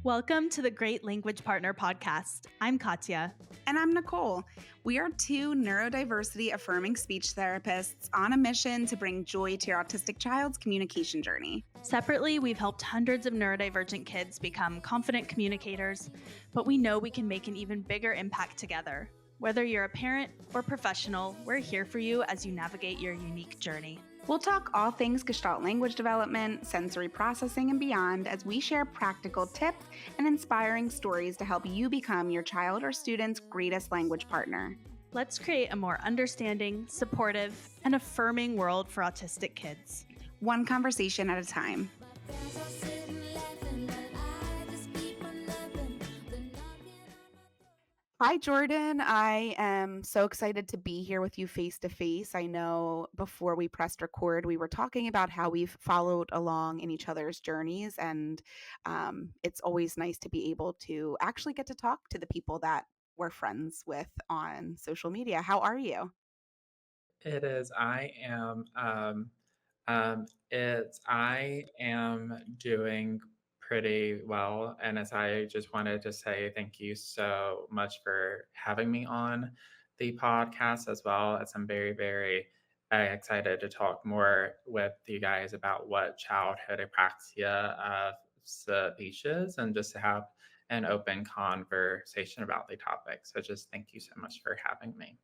Welcome to the Great Language Partner podcast. I'm Katja. And I'm Nicole. We are two neurodiversity affirming speech therapists on a mission to bring joy to your autistic child's communication journey. Separately, we've helped hundreds of neurodivergent kids become confident communicators, but we know we can make an even bigger impact together. Whether you're a parent or professional, we're here for you as you navigate your unique journey. We'll talk all things Gestalt language development, sensory processing, and beyond as we share practical tips and inspiring stories to help you become your child or student's greatest language partner. Let's create a more understanding, supportive, and affirming world for autistic kids. One conversation at a time. Hi, Jordan. I am so excited to be here with you face to face. I know before we pressed record, we were talking about how we've followed along in each other's journeys, and it's always nice to be able to actually get to talk to the people that we're friends with on social media. How are you? It is. I am doing pretty well. And as I just wanted to say thank you so much for having me on the podcast as well. As I'm very, very excited to talk more with you guys about what childhood apraxia of speech is and just to have an open conversation about the topic. So just thank you so much for having me.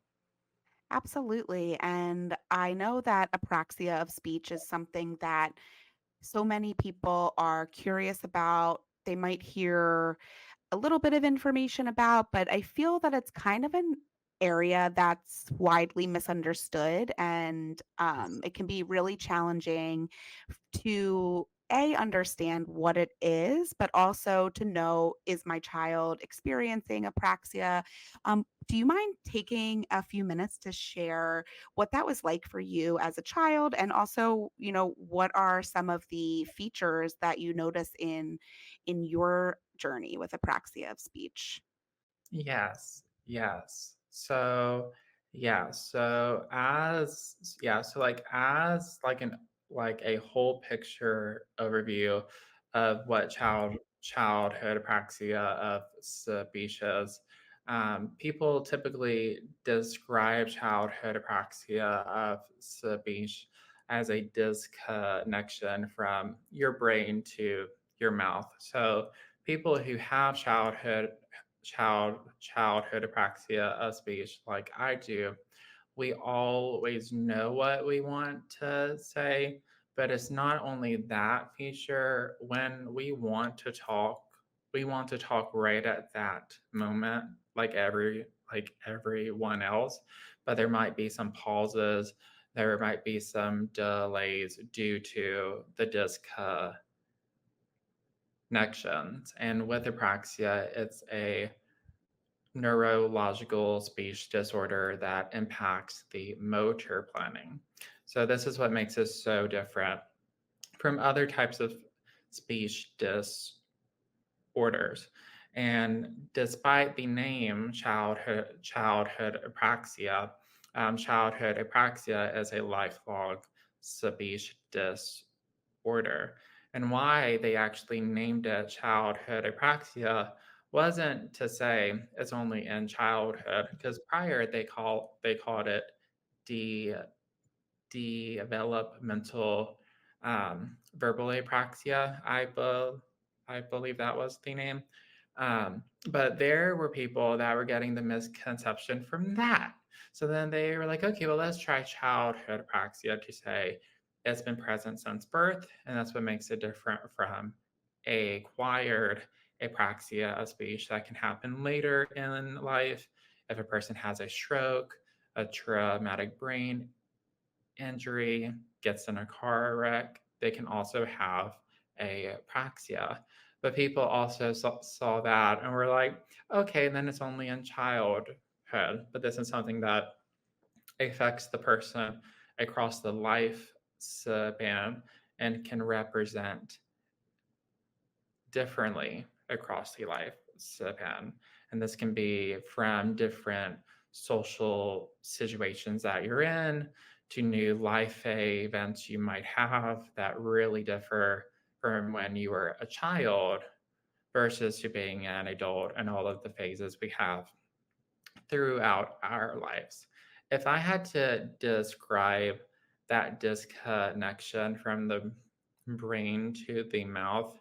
Absolutely. And I know that apraxia of speech is something that so many people are curious about. They might hear a little bit of information about, but I feel that it's kind of an area that's widely misunderstood, and it can be really challenging to understand what it is, but also to know, is my child experiencing apraxia? Do you mind taking a few minutes to share what that was like for you as a child, and also, what are some of the features that you notice in your journey with apraxia of speech? Yes. So as a whole picture overview of what childhood apraxia of speech is. People typically describe childhood apraxia of speech as a disconnection from your brain to your mouth. So people who have childhood apraxia of speech like I do, we always know what we want to say, but it's not only that feature. When we want to talk right at that moment, like everyone else, but there might be some pauses, there might be some delays due to the disconnections. And with apraxia, it's a neurological speech disorder that impacts the motor planning. So this is what makes it so different from other types of speech disorders. And despite the name childhood apraxia, childhood apraxia is a lifelong speech disorder. And why they actually named it childhood apraxia wasn't to say it's only in childhood, because prior they called it the developmental verbal apraxia. I believe that was the name. But there were people that were getting the misconception from that. So then they were like, okay, well, let's try childhood apraxia to say it's been present since birth, and that's what makes it different from acquired apraxia of speech that can happen later in life if a person has a stroke, a traumatic brain injury, gets in a car wreck. They can also have apraxia. But people also saw that and were like, okay, then it's only in childhood. But this is something that affects the person across the life span and can represent differently across the life span. And this can be from different social situations that you're in to new life events you might have that really differ from when you were a child versus to being an adult and all of the phases we have throughout our lives. If I had to describe that disconnection from the brain to the mouth,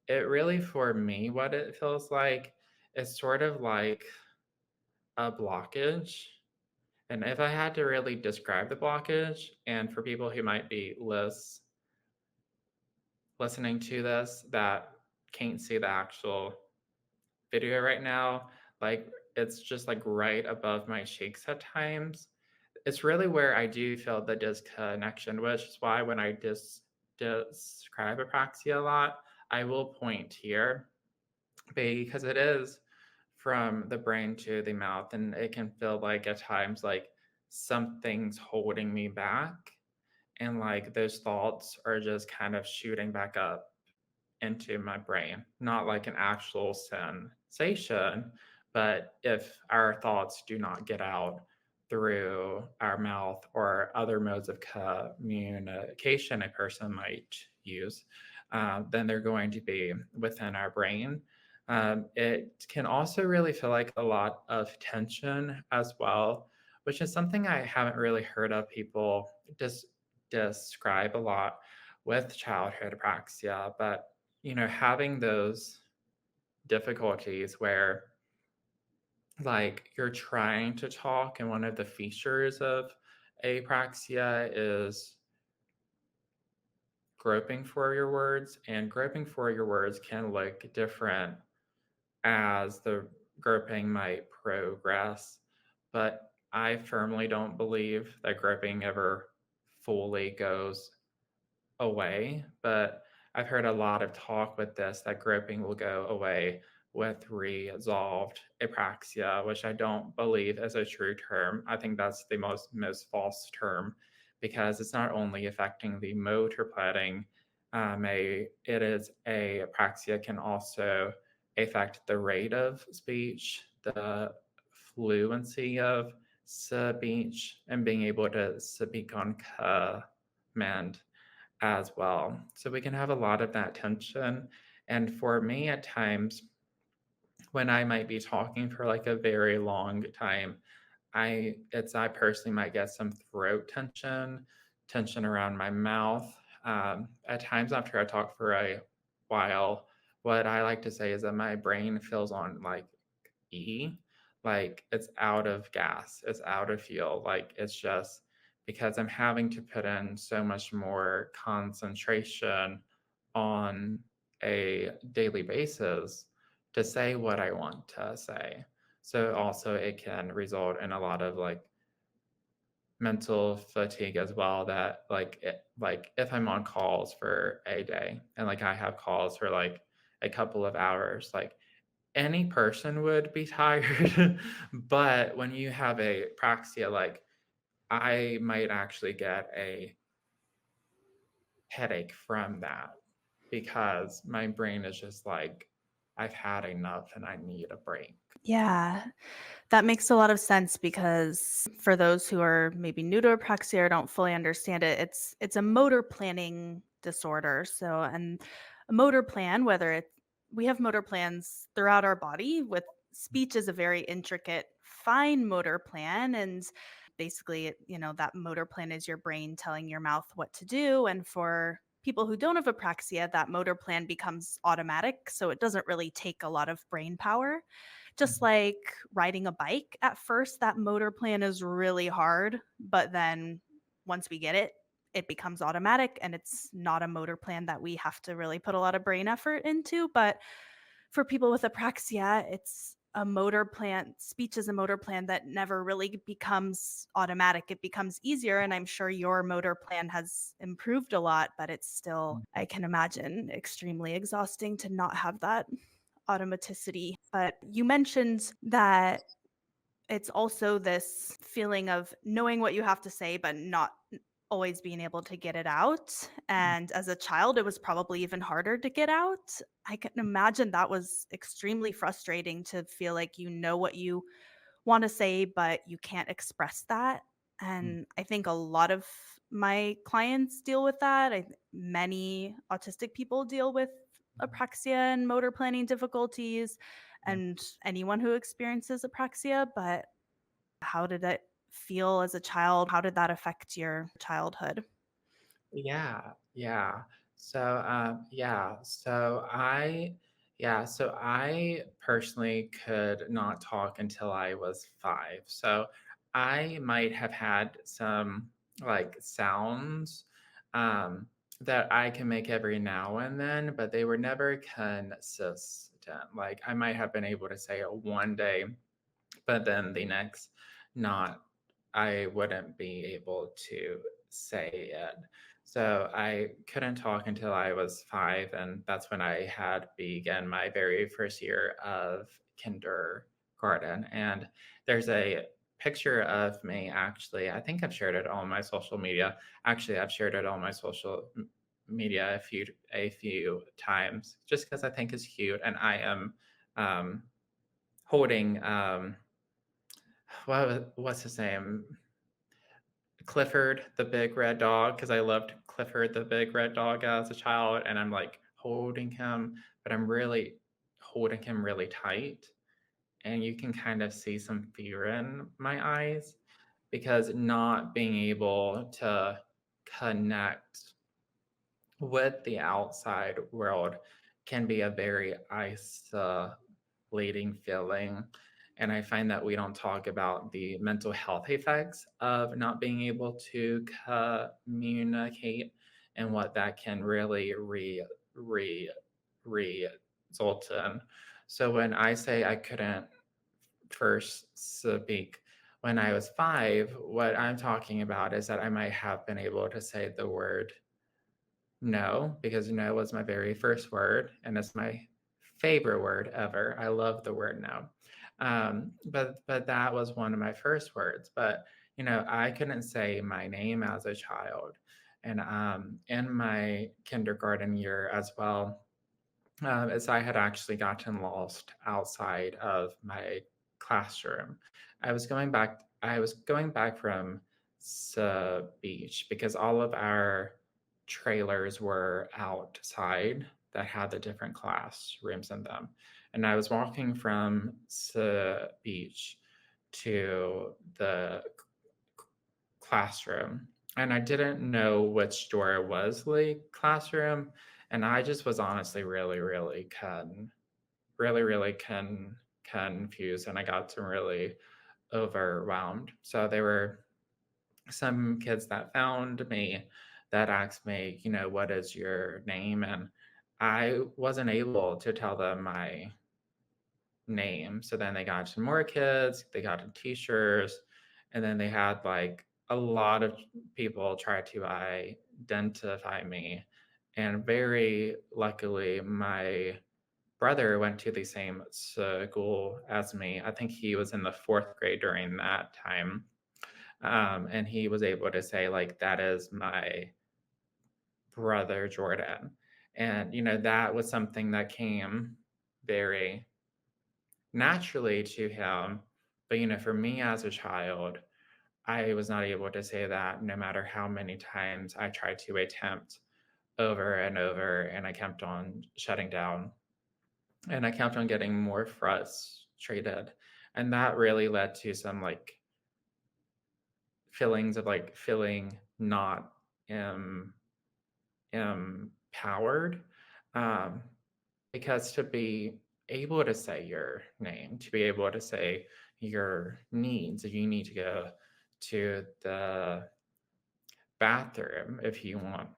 it really, for me, what it feels like is sort of like a blockage. And if I had to really describe the blockage, and for people who might be listening to this that can't see the actual video right now, like it's just like right above my cheeks at times. It's really where I do feel the disconnection, which is why when I describe apraxia a lot, I will point here because it is from the brain to the mouth, and it can feel like at times like something's holding me back, and like those thoughts are just kind of shooting back up into my brain, not like an actual sensation, but if our thoughts do not get out through our mouth or other modes of communication a person might use, then they're going to be within our brain. It can also really feel like a lot of tension as well, which is something I haven't really heard of people describe a lot with childhood apraxia. But having those difficulties where like you're trying to talk, and one of the features of apraxia is groping for your words, and groping for your words can look different as the groping might progress. But I firmly don't believe that groping ever fully goes away, but I've heard a lot of talk with this that groping will go away with resolved apraxia, which I don't believe is a true term. I think that's the most false term because it's not only affecting the motor planning, apraxia can also affect the rate of speech, the fluency of speech, and being able to speak on command as well. So we can have a lot of that tension. And for me, at times, when I might be talking for like a very long time, I personally might get some throat tension around my mouth. At times after I talk for a while, what I like to say is that my brain feels on like E, like it's out of gas, it's out of fuel, like it's just because I'm having to put in so much more concentration on a daily basis to say what I want to say. So also it can result in a lot of like mental fatigue as well, that like if I'm on calls for a day and like I have calls for like a couple of hours, like any person would be tired. But when you have a praxia, like I might actually get a headache from that because my brain is just like, I've had enough and I need a break. Yeah, that makes a lot of sense because for those who are maybe new to apraxia or don't fully understand it, it's a motor planning disorder. So, and a motor plan, whether it's we have motor plans throughout our body, with speech is a very intricate, fine motor plan, and basically, that motor plan is your brain telling your mouth what to do. And for people who don't have apraxia, that motor plan becomes automatic, so it doesn't really take a lot of brain power. Just like riding a bike, at first, that motor plan is really hard, but then once we get it, it becomes automatic, and it's not a motor plan that we have to really put a lot of brain effort into. But for people with apraxia, it's a motor plan. Speech is a motor plan that never really becomes automatic. It becomes easier, and I'm sure your motor plan has improved a lot, but it's still, I can imagine, extremely exhausting to not have that automaticity. But you mentioned that it's also this feeling of knowing what you have to say, but not always being able to get it out. And as a child, it was probably even harder to get out. I can imagine that was extremely frustrating to feel like you know what you want to say, but you can't express that. And I think a lot of my clients deal with that. Many autistic people deal with apraxia and motor planning difficulties and anyone who experiences apraxia, but how did it feel as a child? How did that affect your childhood? Yeah, yeah. So, so I personally could not talk until I was 5. So I might have had some like sounds um, that I can make every now and then, but they were never consistent. Like I might have been able to say it one day, but then the next, not, I wouldn't be able to say it. So I couldn't talk until I was 5, and that's when I had begun my very first year of kindergarten. And there's a picture of me, actually. I think I've shared it on my social media. Actually, I've shared it on my social media a few times, just because I think it's cute, and I am um, holding what's his name? Clifford the big red dog, because I loved Clifford the big red dog as a child, and I'm like holding him, but I'm really holding him really tight, and you can kind of see some fear in my eyes because not being able to connect with the outside world can be a very isolating feeling. And I find that we don't talk about the mental health effects of not being able to communicate and what that can really re, result in. So when I say I couldn't first speak when I was 5, what I'm talking about is that I might have been able to say the word no, because no was my very first word, and it's my favorite word ever. I love the word no. But that was one of my first words. But I couldn't say my name as a child, and in my kindergarten year as well, as I had actually gotten lost outside of my classroom. I was going back from the beach because all of our trailers were outside that had the different classrooms in them. And I was walking from the beach to the classroom, and I didn't know which door was the classroom, and I just was honestly really confused, and I got some really overwhelmed. So there were some kids that found me that asked me, what is your name? And I wasn't able to tell them my name. So then they got some more kids, they got t-shirts, and then they had like a lot of people try to identify me. And very luckily, my brother went to the same school as me. I think he was in the 4th grade during that time. And he was able to say, like, that is my brother, Jordan. And, that was something that came very naturally to him. But, for me as a child, I was not able to say that no matter how many times I tried to attempt over and over, and I kept on shutting down, and I kept on getting more frustrated. And that really led to some like feelings of like feeling not um, empowered. Um, because to be able to say your name, to be able to say your needs, if you need to go to the bathroom, if you want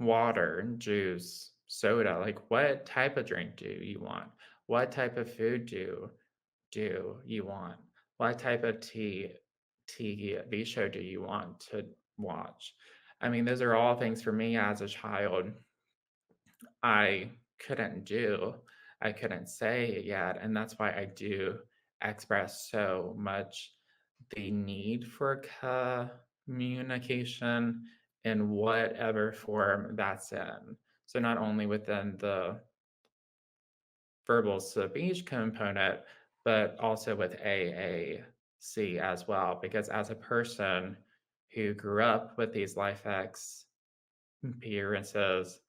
water, juice, soda, like what type of drink do you want? What type of food do you want? What type of TV show do you want to watch? I mean, those are all things for me as a child I couldn't do. I couldn't say it yet. And that's why I do express so much the need for communication in whatever form that's in. So, not only within the verbal speech component, but also with AAC as well. Because as a person who grew up with these life experiences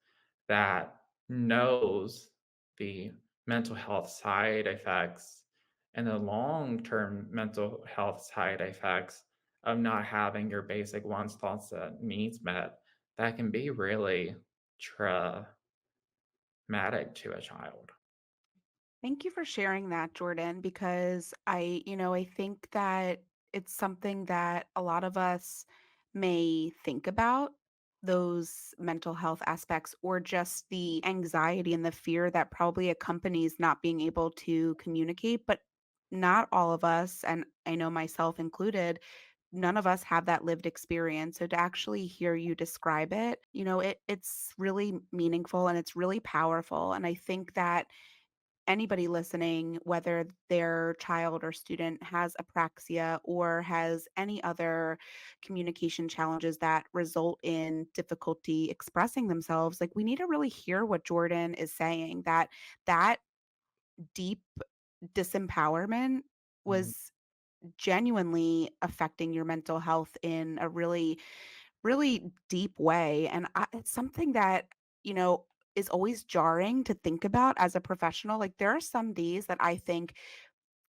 that knows the mental health side effects and the long-term mental health side effects of not having your basic wants, thoughts, and needs met, that can be really traumatic to a child. Thank you for sharing that, Jordan, because I think that it's something that a lot of us may think about, those mental health aspects, or just the anxiety and the fear that probably accompanies not being able to communicate. But not all of us, and I know myself included, none of us have that lived experience. So to actually hear you describe it, it's really meaningful and it's really powerful. And I think that anybody listening, whether their child or student has apraxia or has any other communication challenges that result in difficulty expressing themselves, like we need to really hear what Jordan is saying, that deep disempowerment Mhm. was genuinely affecting your mental health in a really really deep way. And it's something that, is always jarring to think about as a professional. Like, there are some days that I think,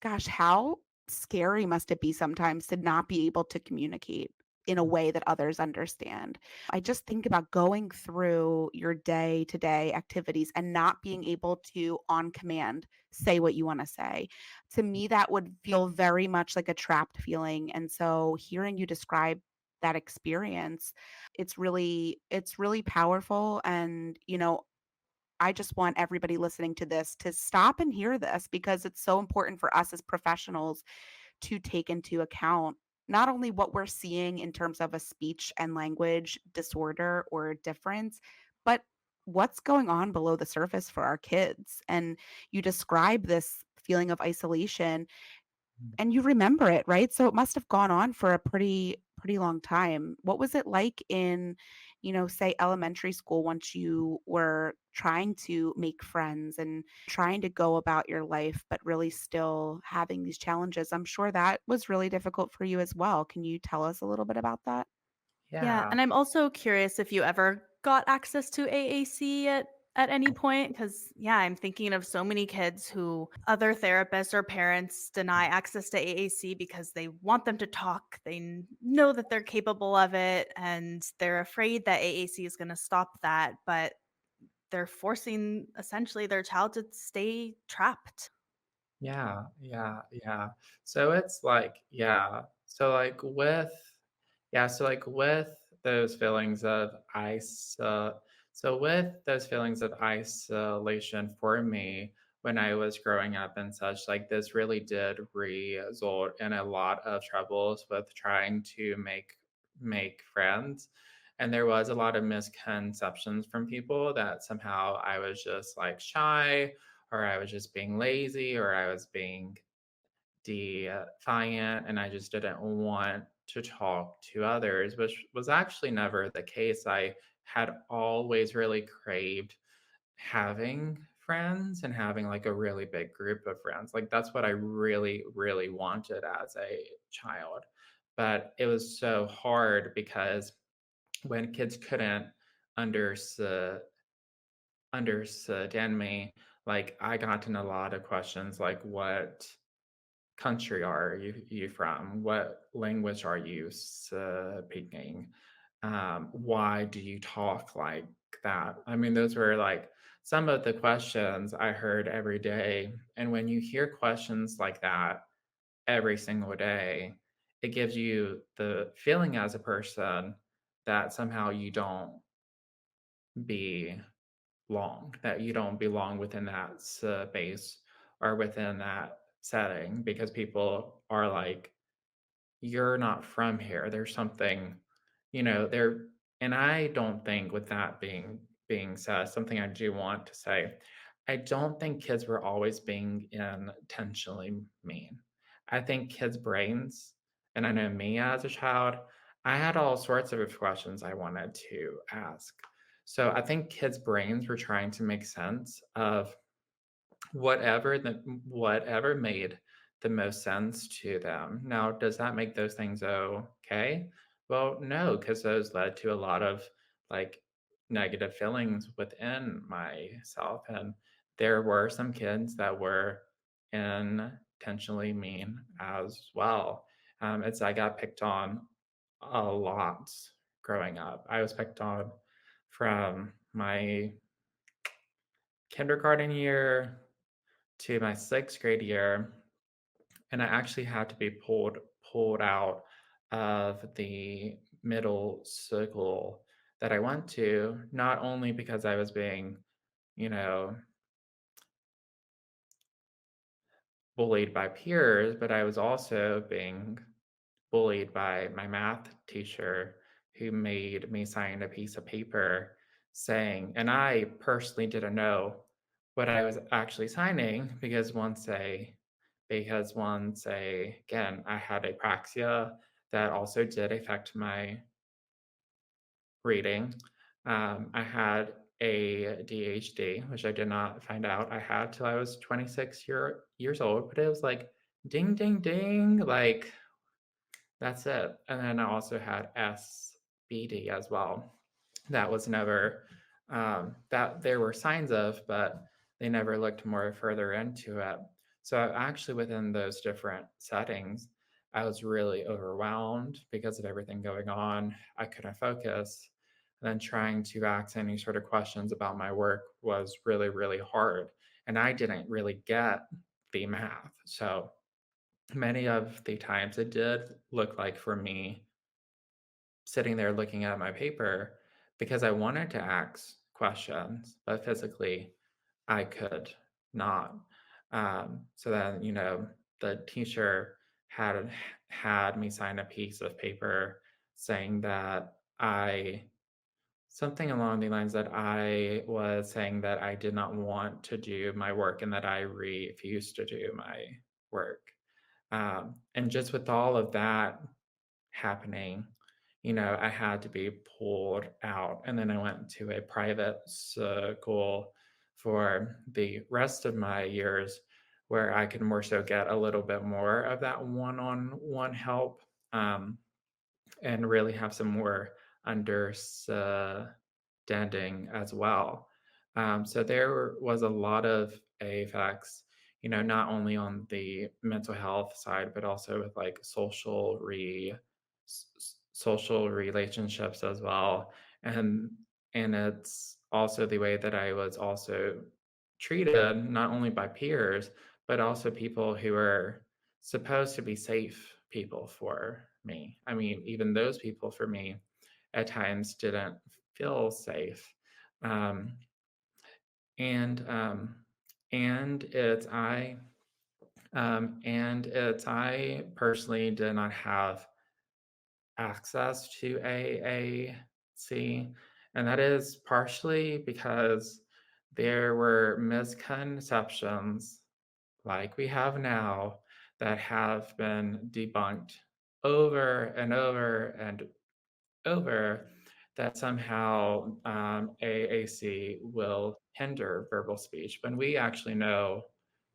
gosh, how scary must it be sometimes to not be able to communicate in a way that others understand? I just think about going through your day to day activities and not being able to, on command, say what you want to say. To me, that would feel very much like a trapped feeling. And so hearing you describe that experience, it's really powerful. And I just want everybody listening to this to stop and hear this, because it's so important for us as professionals to take into account not only what we're seeing in terms of a speech and language disorder or difference, but what's going on below the surface for our kids. And you describe this feeling of isolation and you remember it, right? So it must have gone on for a pretty long time. What was it like in, say elementary school, once you were trying to make friends and trying to go about your life but really still having these challenges? I'm sure that was really difficult for you as well. Can you tell us a little bit about that? Yeah, Yeah. and I'm also curious if you ever got access to AAC at any point, because yeah, I'm thinking of so many kids who other therapists or parents deny access to AAC because they want them to talk. They know that they're capable of it and they're afraid that AAC is going to stop that, but they're forcing essentially their child to stay trapped. Yeah, yeah, yeah. So it's like, yeah. So like with yeah, so like with those feelings of so with those feelings of isolation for me when I was growing up and such, like this really did result in a lot of troubles with trying to make friends. And there was a lot of misconceptions from people that somehow I was just like shy or I was just being lazy, or I was being defiant, and I just didn't want to talk to others, which was actually never the case. I had always really craved having friends and having like a really big group of friends. Like that's what I really, really wanted as a child. But it was so hard because when kids couldn't understand understand me, like I got in a lot of questions like what country are you from? What language are you speaking? Why do you talk like that? I mean, those were like some of the questions I heard every day. And when you hear questions like that every single day, it gives you the feeling as a person that somehow you don't belong, that you don't belong within that space or within that setting because people are like, you're not from here. There's something, there. And I don't think, with that being said, something I do want to say, I don't think kids were always being intentionally mean. I think kids' brains, and I know me as a child, I had all sorts of questions I wanted to ask. So I think kids' brains were trying to make sense of whatever made the most sense to them. Now, does that make those things okay? Well, no, because those led to a lot of like negative feelings within myself. And there were some kids that were intentionally mean as well. I got picked on a lot growing up. I was picked on from my kindergarten year to my sixth grade year, and I actually had to be pulled out of the middle school that I went to, not only because I was being, you know, bullied by peers, but I was also being bullied by my math teacher who made me sign a piece of paper saying, and I personally didn't know what I was actually signing again, I had apraxia that also did affect my reading. I had ADHD, which I did not find out I had till I was 26 years old, but it was like ding, ding, ding, like that's it. And then I also had SBD as well. That was never that there were signs of, but they never looked more further into it. So actually, within those different settings, I was really overwhelmed because of everything going on. I couldn't focus. And then trying to ask any sort of questions about my work was really, really hard. And I didn't really get the math. So many of the times it did look like for me sitting there looking at my paper because I wanted to ask questions, but physically I could not. So then, the teacher had me sign a piece of paper saying that something along the lines that I was saying that I did not want to do my work and that I refused to do my work. And just with all of that happening, I had to be pulled out. And then I went to a private school for the rest of my years where I could more so get a little bit more of that one on one help, and really have some more understanding as well. So there was a lot of effects, not only on the mental health side, but also with like social relationships as well. And it's also the way that I was also treated, not only by peers, but also people who are supposed to be safe people for me. I mean, even those people for me at times didn't feel safe. Um, and and it's I personally did not have access to AAC, and that is partially because there were misconceptions like we have now that have been debunked over and over and over that somehow AAC will hinder verbal speech, when we actually know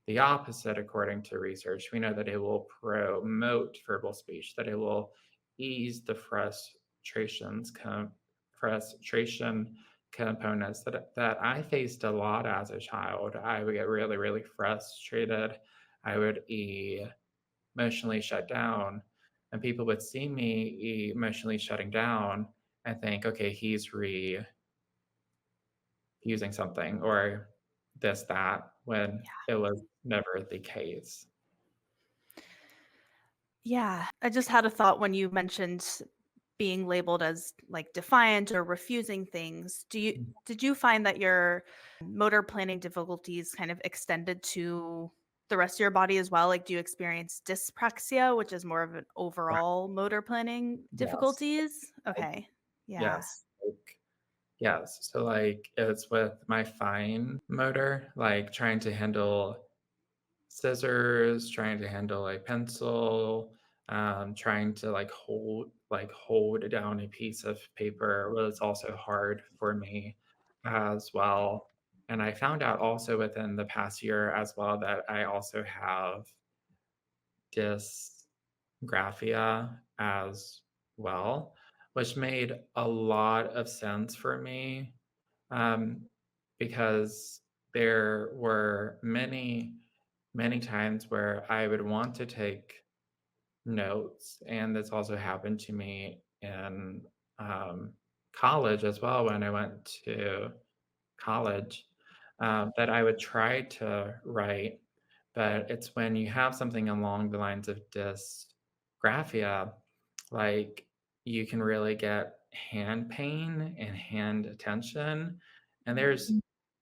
the opposite according to research. We know that it will promote verbal speech, that it will ease the frustration components that I faced a lot as a child. I would get really, really frustrated. I would emotionally shut down, and people would see me emotionally shutting down and think, okay, he's using something or this, that, when it was never the case. Yeah, I just had a thought when you mentioned being labeled as like defiant or refusing things. Did you find that your motor planning difficulties kind of extended to the rest of your body as well? Like, do you experience dyspraxia, which is more of an Right. overall motor planning Yes. difficulties? Okay. Yeah. Yes. Yes. So like it's with my fine motor, like trying to handle scissors, trying to handle a pencil, trying to hold down a piece of paper was also hard for me as well. And I found out also within the past year as well that I also have dysgraphia as well, which made a lot of sense for me um, because there were many times where I would want to take notes, and this also happened to me in um, college as well when I went to college, that I would try to write, but it's when you have something along the lines of dysgraphia, like you can really get hand pain and hand tension. And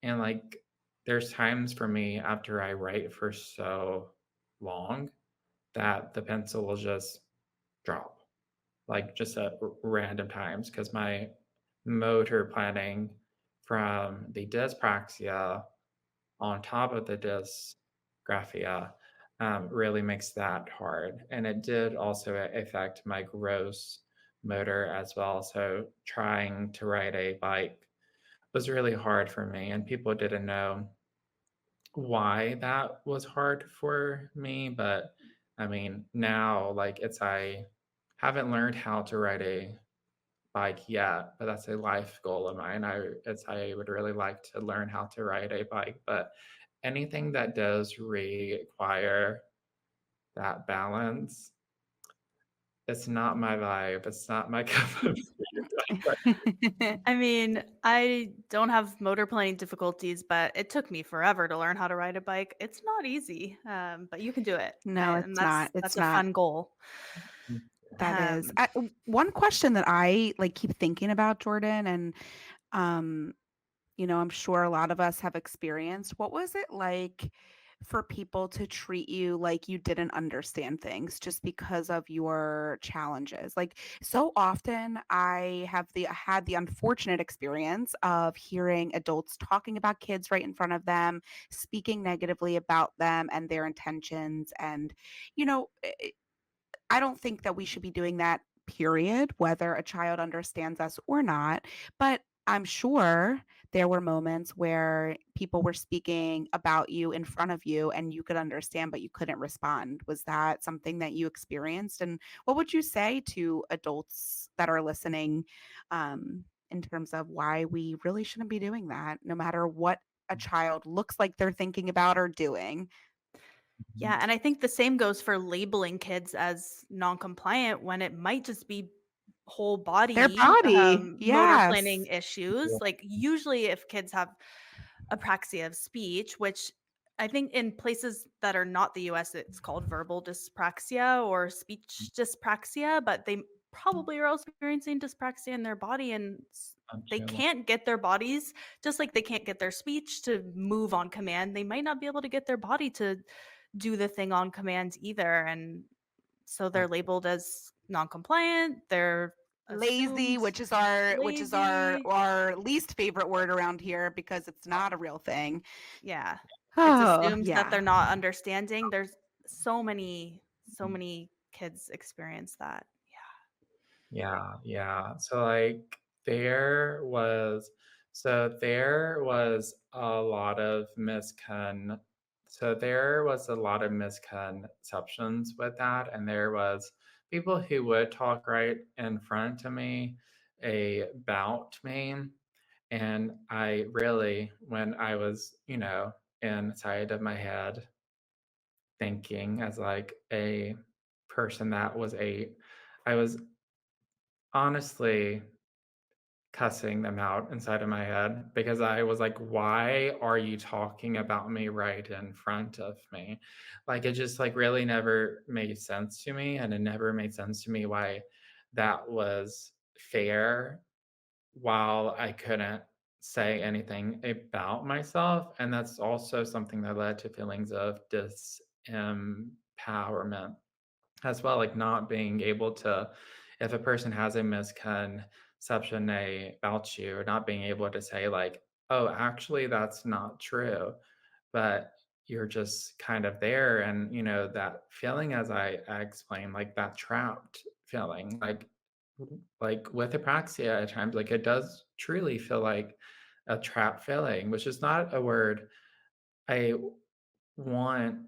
and like, there's times for me after I write for so long that the pencil will just drop, like just at random times, because my motor planning from the dyspraxia on top of the dysgraphia really makes that hard. And it did also affect my gross motor as well. So trying to ride a bike was really hard for me, and people didn't know why that was hard for me. But I mean, now, like, I haven't learned how to ride a bike yet, but that's a life goal of mine. I would really like to learn how to ride a bike, but anything that does require that balance, it's not my vibe. It's not my cup of tea. Like, I mean, I don't have motor planning difficulties, but it took me forever to learn how to ride a bike. It's not easy, but you can do it, No, and it's not. It's that's a not. fun goal. That is. Um, One question that I like keep thinking about, Jordan, and um I'm sure a lot of us have experienced. What was it like for people to treat you like you didn't understand things just because of your challenges? Like so often I have the had the unfortunate experience of hearing adults talking about kids right in front of them, speaking negatively about them and their intentions. And you know, I don't think that we should be doing that, period, whether a child understands us or not. But I'm sure there were moments where people were speaking about you in front of you and you could understand, but you couldn't respond. Was that something that you experienced? And what would you say to adults that are listening in terms of why we really shouldn't be doing that, no matter what a child looks like they're thinking about or doing? yeah, and I think the same goes for labeling kids as non-compliant when it might just be whole Their body body. motor planning Yes. issues. Like usually, if kids have apraxia of speech, which I think in places that are not the US, it's called verbal dyspraxia or speech dyspraxia, but they probably are also experiencing dyspraxia in their body and they Gotcha. can't get their bodies, just like they can't get their speech to move on command. They might not be able to get their body to do the thing on command either. And so they're labeled as non compliant, they're Lazy, assumed which is our lazy. our least favorite word around here because it's not a real thing. Yeah. It's Oh, assumed that yeah. they're not understanding. There's so many kids experience that. Yeah, yeah. There was a lot of misconceptions with that, and there was people who would talk right in front of me about me, and I really, when I was, inside of my head thinking as like a person that was I was honestly cussing them out inside of my head because I was like, why are you talking about me right in front of me? Like, it just like really never made sense to me. And it never made sense to me why that was fair while I couldn't say anything about myself. And that's also something that led to feelings of disempowerment as well, like not being able to, if a person has a misconception about you, or not being able to say like, oh, actually that's not true, but you're just kind of there. And that feeling, as I explained, like that trapped feeling, like with apraxia at times, like it does truly feel like a trap feeling, which is not a word I want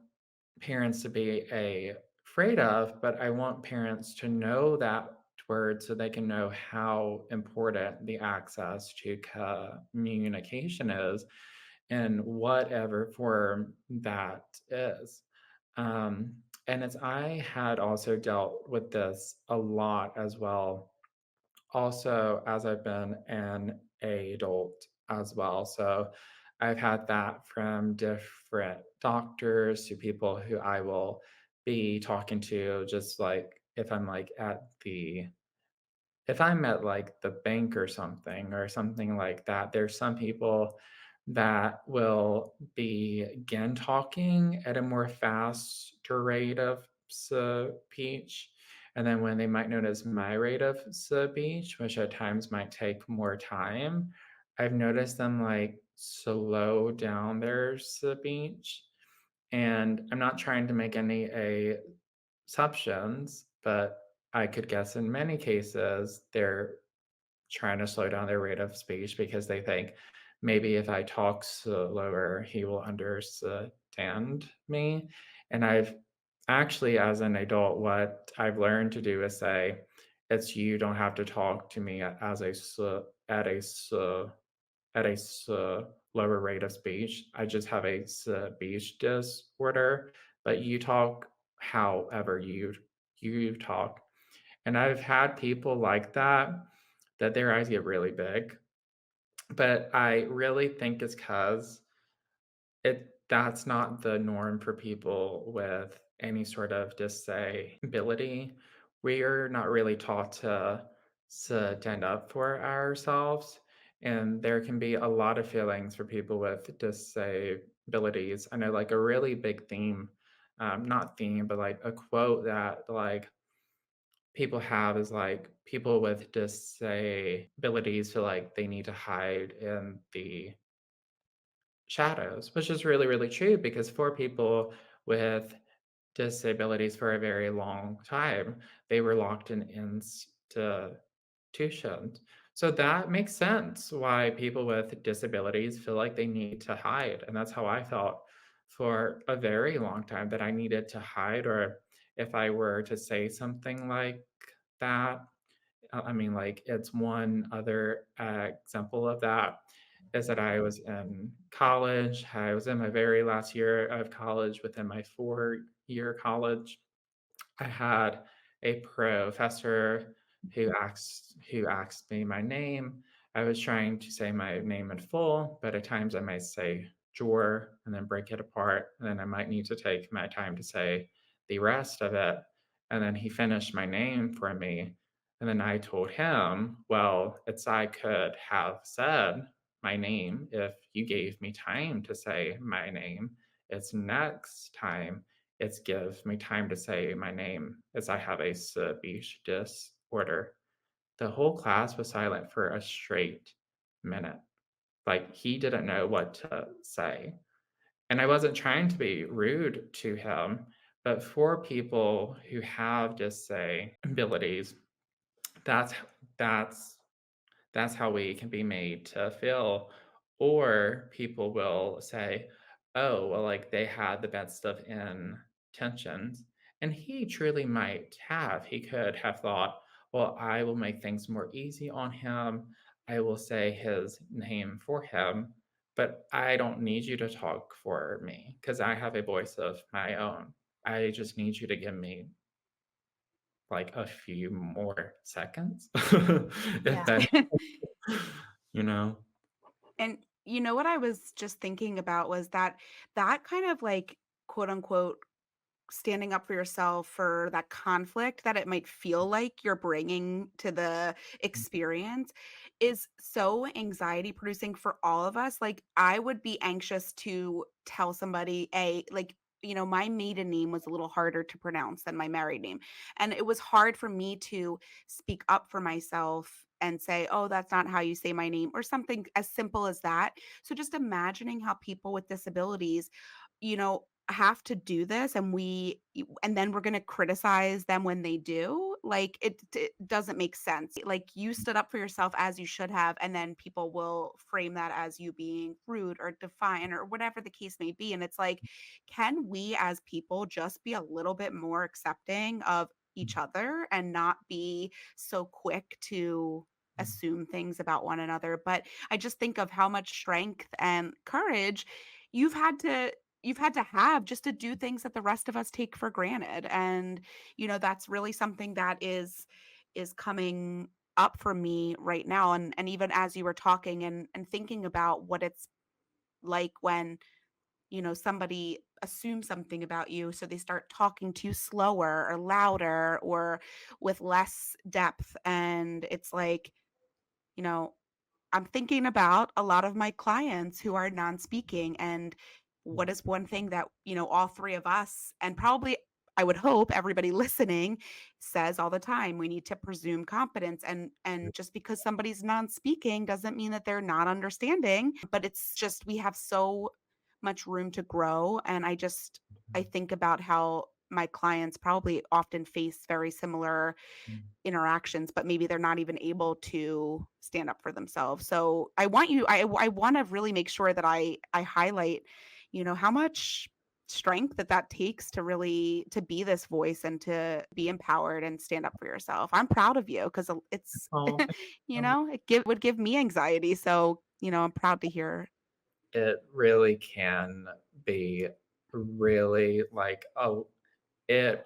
parents to be afraid of, but I want parents to know that words so they can know how important the access to communication is in whatever form that is. Um, and as I had also dealt with this a lot as well, also as I've been an adult as well. So I've had that from different doctors to people who I will be talking to, just like if I'm like at the if I'm at like the bank or something like that, there's some people that will begin talking at a more faster rate of speech. And then when they might notice my rate of speech, which at times might take more time, I've noticed them like slow down their speech. And I'm not trying to make any assumptions, but I could guess in many cases they're trying to slow down their rate of speech because they think maybe if I talk slower, he will understand me. And I've actually, as an adult, what I've learned to do is say, "It's you don't have to talk to me as at a lower rate of speech. I just have a speech disorder, but you talk however you talk." And I've had people like that, that their eyes get really big, but I really think it's because that's not the norm for people with any sort of disability. We are not really taught to stand up for ourselves, and there can be a lot of feelings for people with disabilities. I know, like, a really big theme, not theme, but like a quote that like people have is like people with disabilities feel like they need to hide in the shadows, which is really, really true because for people with disabilities for a very long time, they were locked in institutions. So that makes sense why people with disabilities feel like they need to hide. And that's how I felt for a very long time, that I needed to hide, or if I were to say something like that, I mean, like, it's one other example of that is that I was in college. I was in my very last year of college within my 4-year college. I had a professor who asked me my name. I was trying to say my name in full, but at times I might say Jor and then break it apart, and then I might need to take my time to say the rest of it. And then he finished my name for me. And then I told him, well, it's I could have said my name if you gave me time to say my name. It's next time it's give me time to say my name, as I have a speech disorder. The whole class was silent for a straight minute. Like, he didn't know what to say. And I wasn't trying to be rude to him, but for people who have disabilities, that's that's that's how we can be made to feel. Or people will say, oh, well, like they had the best of intentions. And he truly might have. He could have thought, well, I will make things more easy on him. I will say his name for him, but I don't need you to talk for me because I have a voice of my own. I just need you to give me like a few more seconds. If Yeah. that, you know? And you know what I was just thinking about was that kind of like quote unquote standing up for yourself for that conflict that it might feel like you're bringing to the experience is so anxiety producing for all of us. Like, I would be anxious to tell somebody, my maiden name was a little harder to pronounce than my married name. And it was hard for me to speak up for myself and say, oh, that's not how you say my name, or something as simple as that. So just imagining how people with disabilities, have to do this, and then we're going to criticize them when they do, like it doesn't make sense. Like, you stood up for yourself as you should have, and then people will frame that as you being rude or defiant or whatever the case may be. And it's like, can we as people just be a little bit more accepting of each other and not be so quick to assume things about one another. But I just think of how much strength and courage you've had to have just to do things that the rest of us take for granted. And that's really something that is coming up for me right now. And even as you were talking and thinking about what it's like when somebody assumes something about you, so they start talking to you slower or louder or with less depth. And it's like, you know, I'm thinking about a lot of my clients who are non-speaking, and what is one thing that, all three of us, and probably I would hope everybody listening, says all the time: we need to presume competence. And just because somebody's non-speaking doesn't mean that they're not understanding, but it's just we have so much room to grow. And I think about how my clients probably often face very similar interactions, but maybe they're not even able to stand up for themselves. So I want to really make sure that I highlight, how much strength that takes to really to be this voice and to be empowered and stand up for yourself. I'm proud of you because it's Oh, would give me anxiety. So, I'm proud to hear. it really can be really like it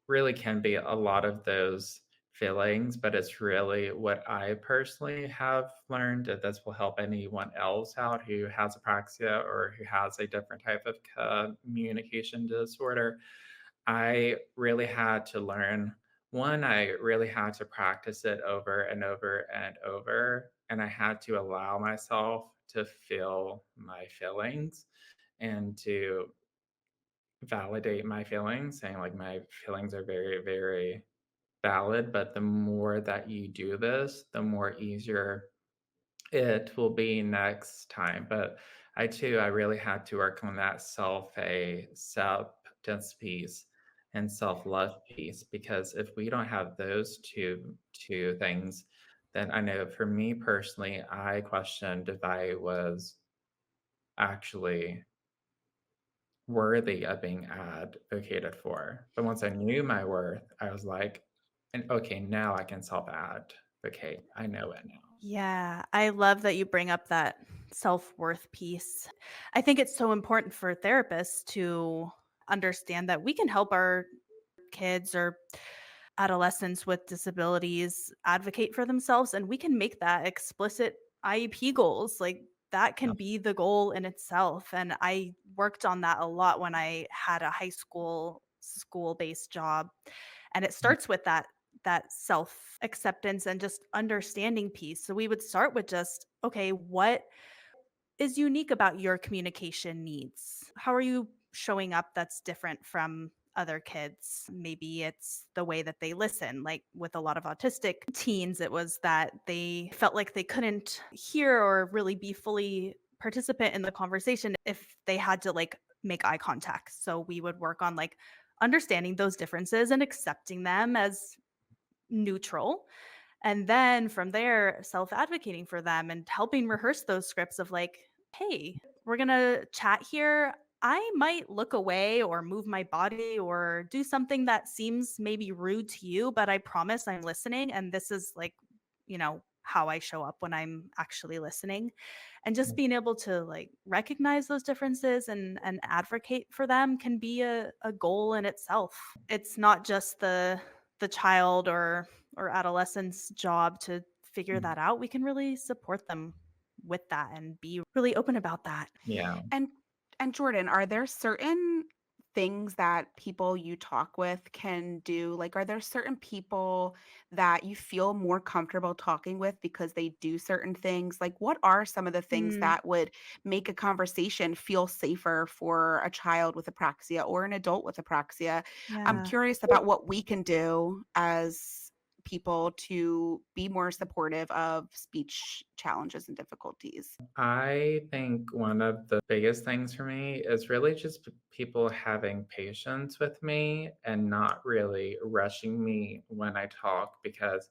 really can be a lot of those feelings, but it's really what I personally have learned that this will help anyone else out who has apraxia or who has a different type of communication disorder. I really had to learn one, I really had to practice it over and over and over. And I had to allow myself to feel my feelings and to validate my feelings, saying like my feelings are very, very valid. But the more that you do this, the more easier it will be next time. But I really had to work on that acceptance piece and self-love piece, because if we don't have those two things, then I know for me personally, I questioned if I was actually worthy of being advocated for. But once I knew my worth, I was like, and okay, now I can self-advocate. I know it now. Yeah, I love that you bring up that self-worth piece. I think it's so important for therapists to understand that we can help our kids or adolescents with disabilities advocate for themselves, and we can make that explicit IEP goals. Like that can be the goal in itself. And I worked on that a lot when I had a high school-based job. And it starts with that self acceptance and just understanding piece. So we would start with just, okay, what is unique about your communication needs? How are you showing up that's different from other kids? Maybe it's the way that they listen. Like with a lot of autistic teens, it was that they felt like they couldn't hear or really be fully participant in the conversation if they had to like make eye contact. So we would work on like understanding those differences and accepting them as neutral, and then from there, self advocating for them and helping rehearse those scripts of like, hey, we're going to chat here. I might look away or move my body or do something that seems maybe rude to you, but I promise I'm listening. And this is like, how I show up when I'm actually listening. And just being able to like recognize those differences and advocate for them can be a goal in itself. It's not just the child or adolescent's job to figure that out. We can really support them with that and be really open about that. Yeah. And Jordan, are there certain things that people you talk with can do? Like, are there certain people that you feel more comfortable talking with because they do certain things? Like, what are some of the things Mm, that would make a conversation feel safer for a child with apraxia or an adult with apraxia? I'm yeah. curious about what we can do as people to be more supportive of speech challenges and difficulties. I think one of the biggest things for me is really just people having patience with me and not really rushing me when I talk, because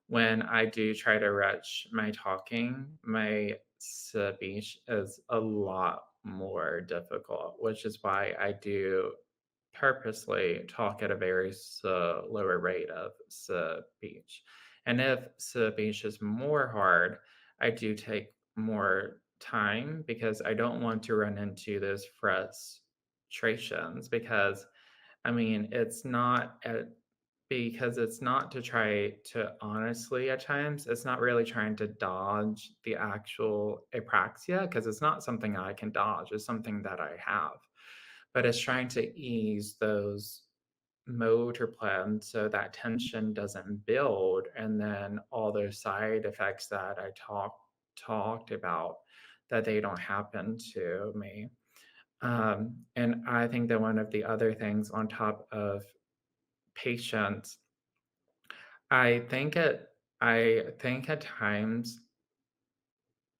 when I do try to rush my talking, my speech is a lot more difficult, which is why I do purposely talk at a very lower rate of speech. And if speech is more hard, I do take more time because I don't want to run into those frustrations because I mean, it's not to try to honestly at times, it's not really trying to dodge the actual apraxia because it's not something I can dodge, it's something that I have. But it's trying to ease those motor plans so that tension doesn't build and then all those side effects that I talked about that they don't happen to me. And I think that one of the other things on top of patience, I think at I think at times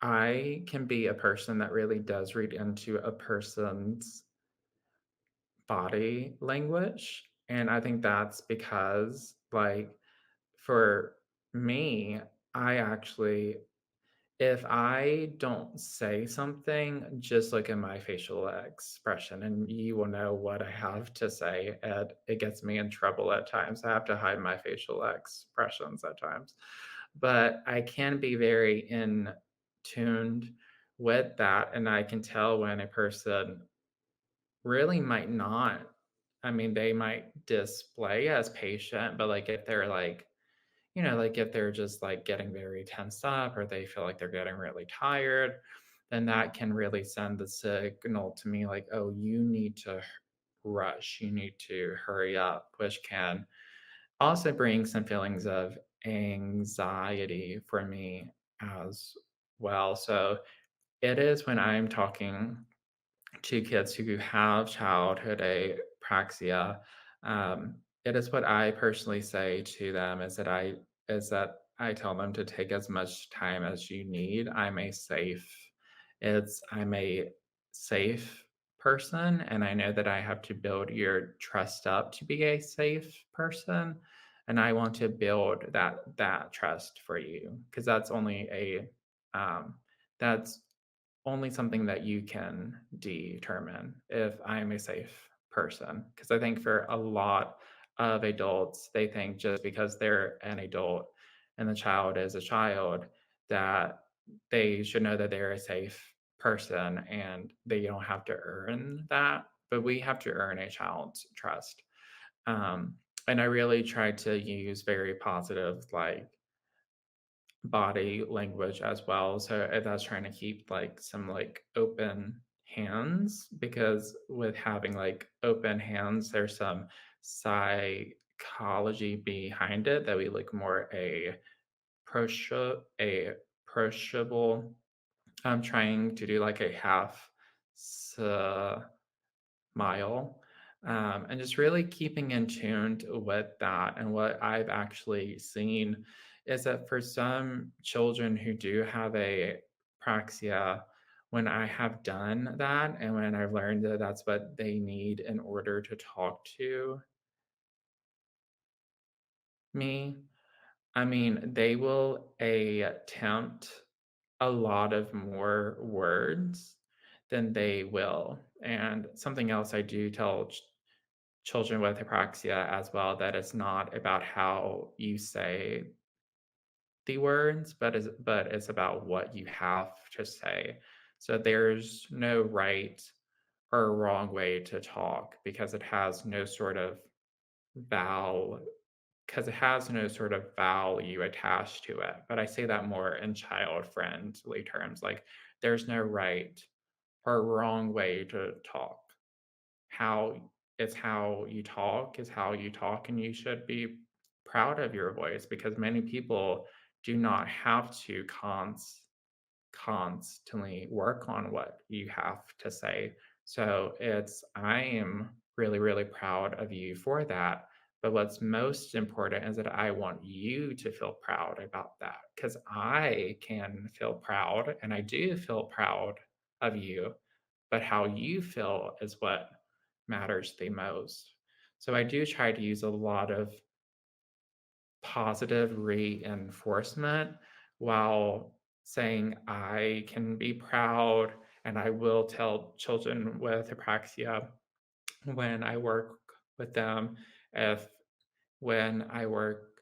I can be a person that really does read into a person's body language. And I think that's because, like, for me, I actually if I don't say something, just look at my facial expression and you will know what I have to say. And it gets me in trouble at times. I have to hide my facial expressions at times. But I can be very in tuned with that. And I can tell when a person really might not. I mean, they might display as patient, but like if they're like, like if they're just like getting very tensed up or they feel like they're getting really tired, then that can really send the signal to me like, oh, you need to rush, you need to hurry up, which can also bring some feelings of anxiety for me as well. So it is when I'm talking to kids who have childhood apraxia, it is what I personally say to them is that I tell them to take as much time as you need. I'm a safe person, and I know that I have to build your trust up to be a safe person, and I want to build that trust for you because um, that's only something that you can determine if I'm a safe person. Because I think for a lot of adults, they think just because they're an adult and the child is a child, that they should know that they're a safe person and they don't have to earn that. But we have to earn a child's trust. Um, and I really try to use very positive, like, body language as well. So that's trying to keep like some like open hands because with having like open hands, there's some psychology behind it that we look more a approachable. I'm trying to do like a half mile, and just really keeping in tuned with that. And what I've actually seen is that for some children who do have a praxia, when I have done that and when I've learned that that's what they need in order to talk to me, I mean, they will attempt a lot of more words than they will. And something else I do tell children with apraxia as well that it's not about how you say the words, but it's about what you have to say. So there's no right or wrong way to talk because it has no sort of vowel because it has no sort of value attached to it. But I say that more in child friendly terms. Like there's no right or wrong way to talk. How how you talk is how you talk, and you should be proud of your voice because many people do not have to constantly work on what you have to say. So I am really, really proud of you for that. But what's most important is that I want you to feel proud about that because I can feel proud and I do feel proud of you. But how you feel is what matters the most. So I do try to use a lot of positive reinforcement while saying I can be proud and I will tell children with apraxia when I work with them, if when I work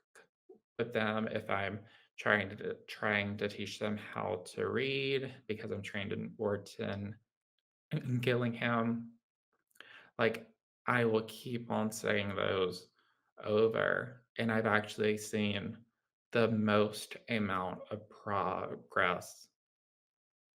with them, if I'm trying to teach them how to read because I'm trained in Wharton and Gillingham, like I will keep on saying those over, and I've actually seen the most amount of progress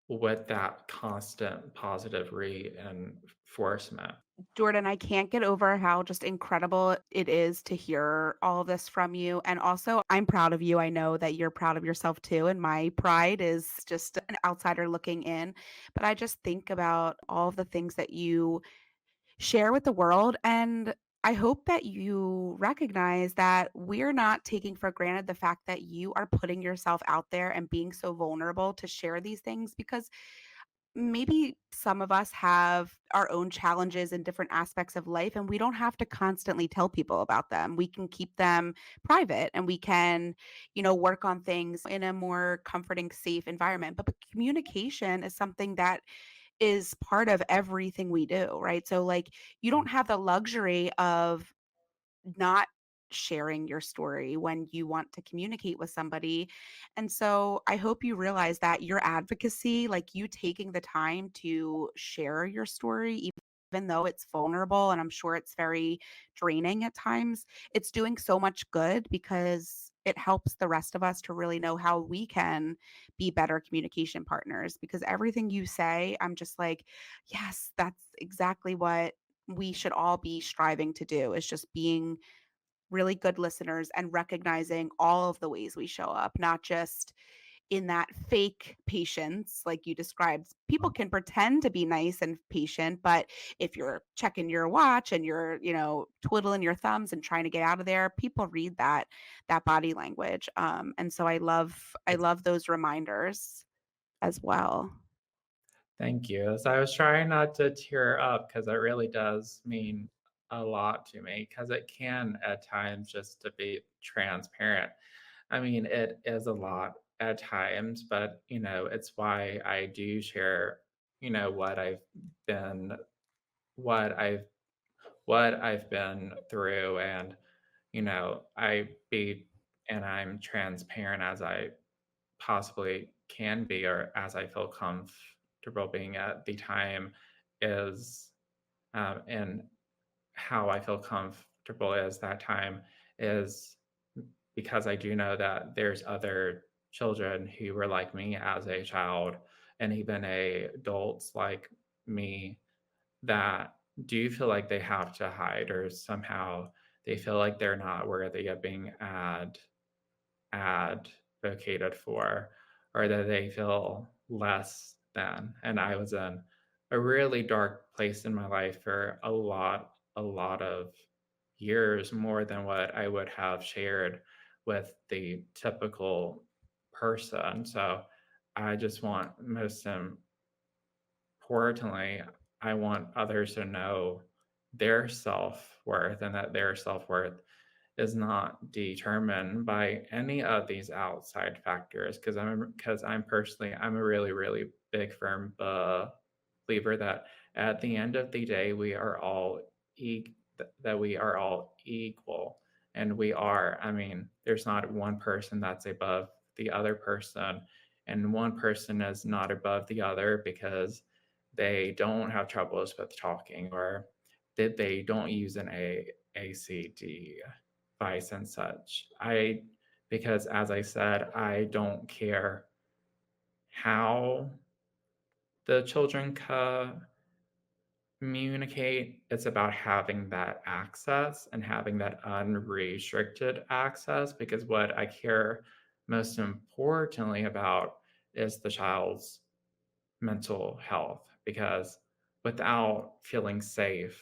with that constant positive reinforcement. Jordan, I can't get over how just incredible it is to hear all of this from you. And also, I'm proud of you. I know that you're proud of yourself too. And my pride is just an outsider looking in. But I just think about all of the things that you share with the world. And I hope that you recognize that we're not taking for granted the fact that you are putting yourself out there and being so vulnerable to share these things because maybe some of us have our own challenges in different aspects of life and we don't have to constantly tell people about them. We can keep them private and we can, work on things in a more comforting, safe environment. But communication is something that is part of everything we do, right? So like you don't have the luxury of not sharing your story when you want to communicate with somebody. And so I hope you realize that your advocacy, like you taking the time to share your story, even though it's vulnerable and I'm sure it's very draining at times, it's doing so much good because it helps the rest of us to really know how we can be better communication partners. Because everything you say, I'm just like, yes, that's exactly what we should all be striving to do is just being really good listeners and recognizing all of the ways we show up, not just in that fake patience like you described. People can pretend to be nice and patient, but if you're checking your watch and you're, twiddling your thumbs and trying to get out of there, people read that body language. And so I love those reminders as well. Thank you. So I was trying not to tear up because it really does mean a lot to me because it can at times just to be transparent. I mean, it is a lot at times, but it's why I do share, what been what I've what I've been through and I be and I'm transparent as I possibly can be or as I feel comfortable being at the time is and how I feel comfortable is that time is because I do know that there's other children who were like me as a child and even adults like me that do feel like they have to hide or somehow they feel like they're not worthy of being advocated for or that they feel less than. And I was in a really dark place in my life for a lot of years, more than what I would have shared with the typical person. So I just want most importantly, I want others to know their self-worth and that their self-worth is not determined by any of these outside factors because I'm personally I'm a really big firm believer that at the end of the day we are all that we are all equal and we are. I mean, there's not one person that's above the other person and one person is not above the other because they don't have troubles with talking or that they don't use an ACD advice and such. Because as I said, I don't care how the children communicate. It's about having that access and having that unrestricted access because what I care most importantly about is the child's mental health because without feeling safe,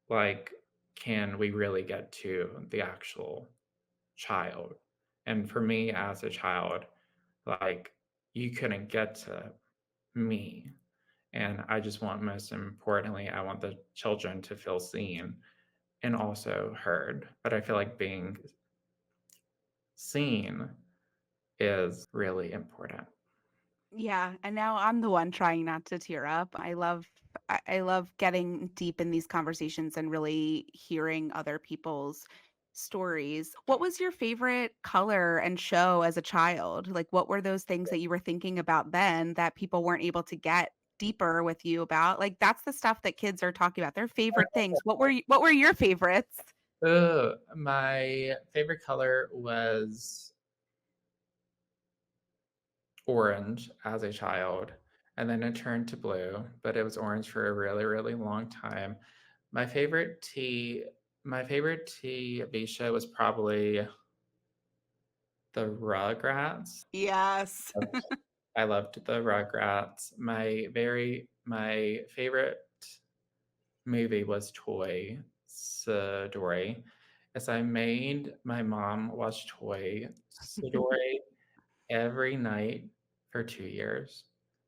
like, can we really get to the actual child? And for me as a child, like, you couldn't get to me. And I just want, most importantly, I want the children to feel seen and also heard. But I feel like being seen is really important. Yeah, and now I'm the one trying not to tear up. I love I love getting deep in these conversations and really hearing other people's stories. What was your favorite color and show as a child? Like, what were those things that you were thinking about then that people weren't able to get deeper with you about? Like, that's the stuff that kids are talking about, their favorite things. What were your favorites? Oh, my favorite color was orange as a child, and then it turned to blue, but it was orange for a really, really long time. My favorite tea, my favorite TV show was probably the Rugrats. Yes. I loved the Rugrats. My favorite movie was Toy Story. As I made my mom watch Toy Story every night for 2 years.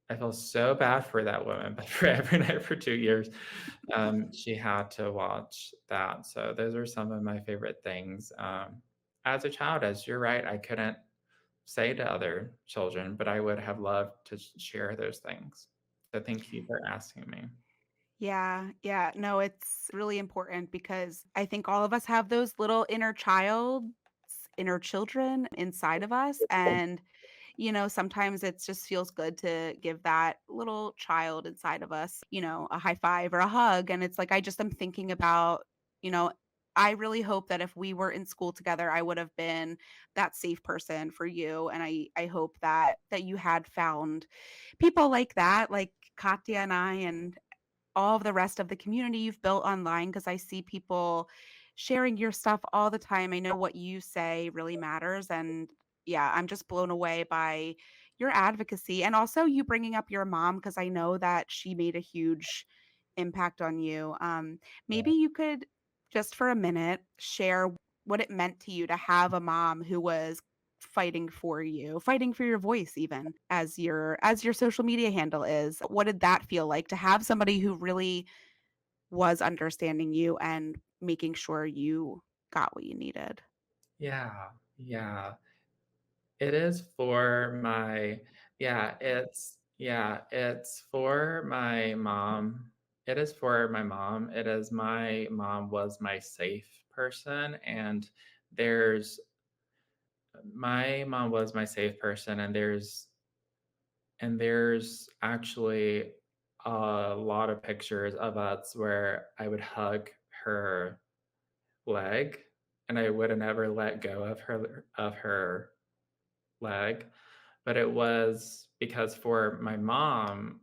I feel so bad for that woman, but for every night for 2 years, she had to watch that. So those are some of my favorite things. As a child, as you're right, I couldn't say to other children, but I would have loved to share those things. So thank you for asking me. Yeah, yeah. No, it's really important because I think all of us have those little inner children inside of us. And, sometimes it just feels good to give that little child inside of us, a high five or a hug. And it's like, I just am thinking about, you know, I really hope that if we were in school together, I would have been that safe person for you. And I hope that you had found people like that, like Katya and I, and all of the rest of the community you've built online, because I see people sharing your stuff all the time. I know what you say really matters. And yeah, I'm just blown away by your advocacy and also you bringing up your mom, because I know that she made a huge impact on you. Maybe you could just for a minute share what it meant to you to have a mom who was fighting for your voice, even as your social media handle is. What did that feel like to have somebody who really was understanding you and making sure you got what you needed? Yeah, yeah. It is for my it's for my mom. It is for my mom. It is my mom was my safe person, and there's my mom was my safe person, and there's actually a lot of pictures of us where I would hug her leg, and I would never let go of her leg. But it was because for my mom,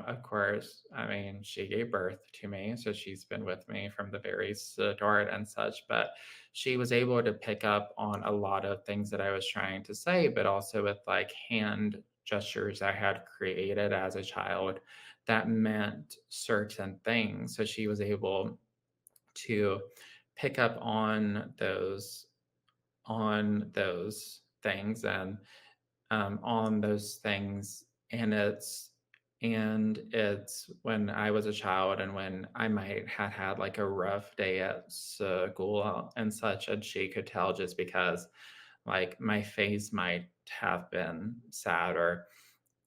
of course, I mean, she gave birth to me, so she's been with me from the very start and such. But she was able to pick up on a lot of things that I was trying to say, but also with like hand gestures I had created as a child that meant certain things. So she was able to pick up on those things and on those things, and it's when I was a child and when I might have had like a rough day at school and such, and she could tell just because like my face might have been sad, or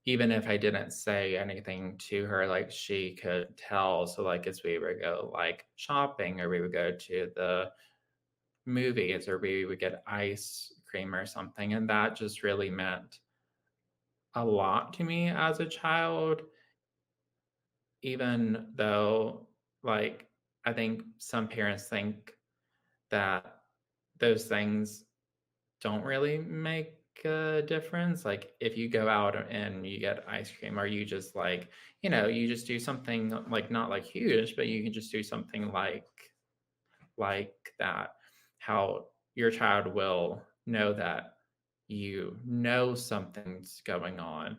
even if I didn't say anything to her, like she could tell. So like as we would go like shopping, or we would go to the movies, or we would get ice cream or something, and that just really meant a lot to me as a child, even though, like, I think some parents think that those things don't really make a difference. Like, if you go out and you get ice cream, or you just like, you just do something like not like huge, but you can just do something like that, how your child will know that you know something's going on.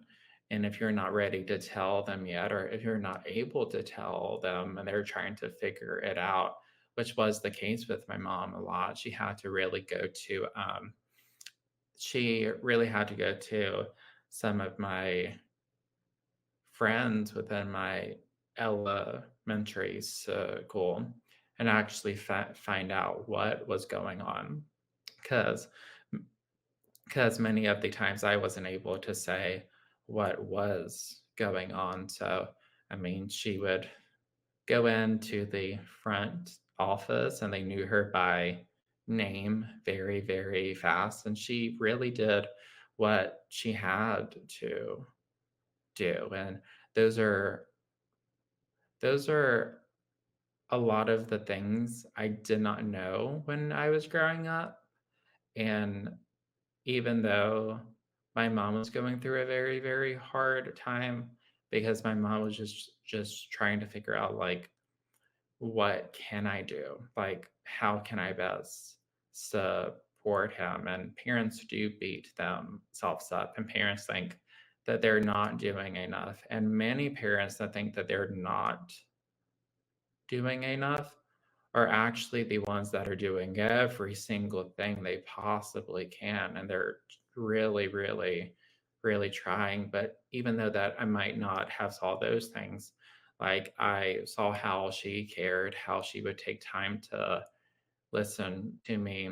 And if you're not ready to tell them yet, or if you're not able to tell them and they're trying to figure it out, which was the case with my mom a lot, she really had to go to some of my friends within my elementary school and actually find out what was going on, because many of the times I wasn't able to say what was going on. So I mean, she would go into the front office and they knew her by name very, very fast. And she really did what she had to do. And those are those are a lot of the things I did not know when I was growing up. And even though my mom was going through a very, very hard time because my mom was just trying to figure out like what can I do? Like how can I best support him? And parents do beat themselves up and parents think that they're not doing enough. And many parents that think that they're not doing enough are actually the ones that are doing every single thing they possibly can. And they're really, really, really trying. But even though that I might not have saw those things, like I saw how she cared, how she would take time to listen to me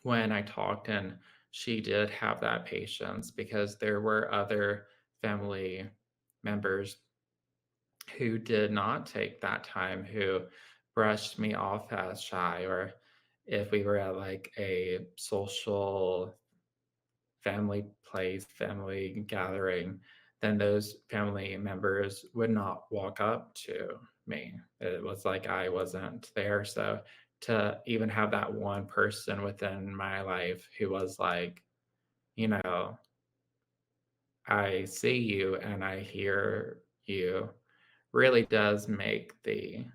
when I talked, and she did have that patience because there were other family members who did not take that time, who brushed me off as shy, or if we were at like a social family place, family gathering, then those family members would not walk up to me. It was like I wasn't there. So to even have that one person within my life who was like, you know, I see you and I hear you really does make the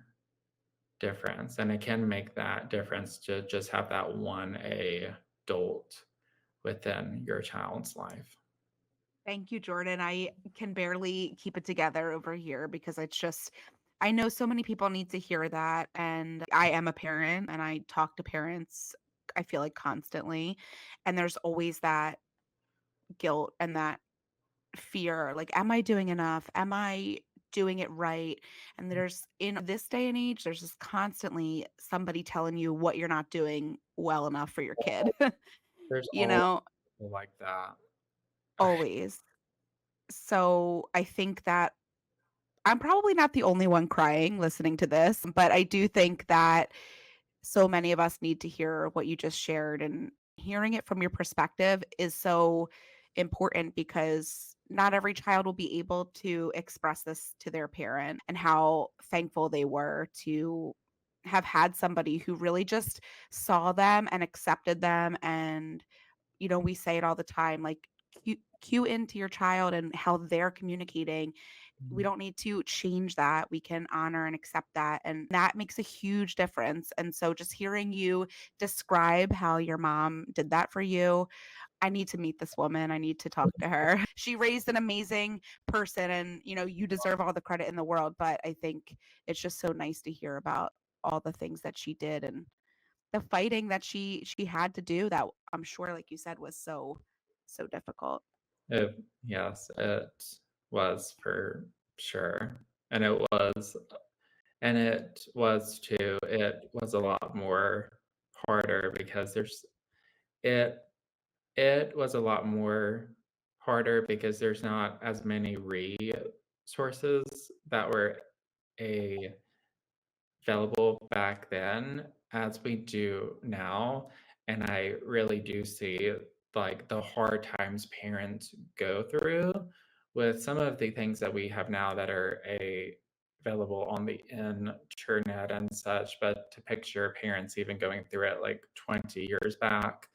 difference. And it can make that difference to just have that one adult within your child's life. Thank you, Jordan. I can barely keep it together over here because it's just, I know so many people need to hear that. And I am a parent and I talk to parents, I feel like constantly. And there's always that guilt and that fear like, am I doing enough? Am I doing it right? And there's, in this day and age, there's just constantly somebody telling you what you're not doing well enough for your kid. There's you always know, people like that. always. So I think that I'm probably not the only one crying listening to this, but I do think that so many of us need to hear what you just shared, and hearing it from your perspective is so important because not every child will be able to express this to their parent, and how thankful they were to have had somebody who really just saw them and accepted them. And we say it all the time, like, cue into your child and how they're communicating. We Mhm. don't need to change that. We can honor and accept that. And that makes a huge difference. And so just hearing you describe how your mom did that for you, I need to meet this woman. I need to talk to her. She raised an amazing person, and you deserve all the credit in the world. But I think it's just so nice to hear about all the things that she did and the fighting that she had to do, that I'm sure, like you said, was so difficult. It, yes, it was for sure. And it was too, it was a lot more harder because it it was a lot more harder because there's not as many resources that were a available back then as we do now. And I really do see like the hard times parents go through with some of the things that we have now that are available on the internet and such. But to picture parents even going through it like 20 years back